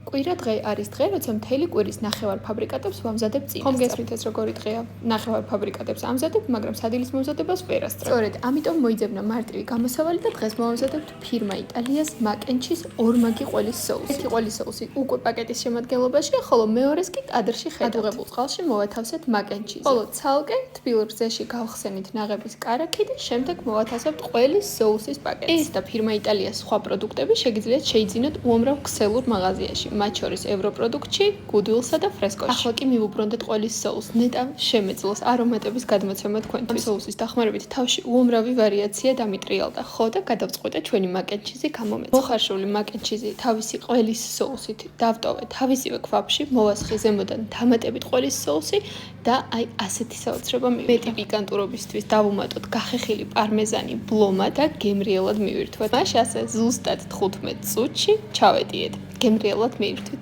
კვირა დღე არის დღე, როცა მთელი კვირის ნახევარ ფაბრიკატებს ვამზადებ წინასწარ. ხომ გესმით ეს როგორი დღეა? ნახევარ ფაბრიკატებს ამზადებ, მაგრამ სადილის მომზადებას ვერ ასწრებ. სწორედ, ამიტომ მოიძებნა მარტივი გამოსავალი და დღეს მოვამზადებთ ფირმა იტალიას მაკენჩის ორმაგი ყველის соуსი. ერთი ყველის соуსი უკვე პაკეტის შემადგენლობაშია, ხოლო მეორეს კი კადრში ხედავთ. ადუღებულ წყალში მოვათავსეთ მაკენჩიზი. ხოლო ცალკე თბილ რძეში გავხსენით ნაღების კარაქი და შემდეგ მოვათავსებთ ყველის соуსის პაკეტს. ეს და ფირმა იტალიას სხვა პროდუქტები შეგიძლიათ შეიძინოთ უამრავ ქსელურ მაღაზიაში. მათ შორის ევროპროდუქტში, გუდვილსა და ფრესკოში. ახლა კი მივუბრუნდეთ ყველის соуს. ნეტა შემეძლოს არომატების გადმოცემა თქვენთვის. соуსის დახმარებით თავში უამრავი ვარიაცია დამიტრიალდა. ხო და გადავწყვიტე ჩვენი მაკენჩიზი გამომეცხრა. მოხარშული მაკენჩიზი თავისი ყველის соусით დავტოვე თავისივე ქვაფში, მოვასხე ზემოდან დამატებით ყველის соуსი და აი ასეთი საოცრება მივიღე. მეტი პიკანტურობისთვის დავუმატოთ გახეხილი პარმეზანი, ბლომა და გემრიელად მივირთვეთ. მაშ ასე ზუსტად 15 წუთში ჩავეტიეთ. გემრიელად მივირთვით.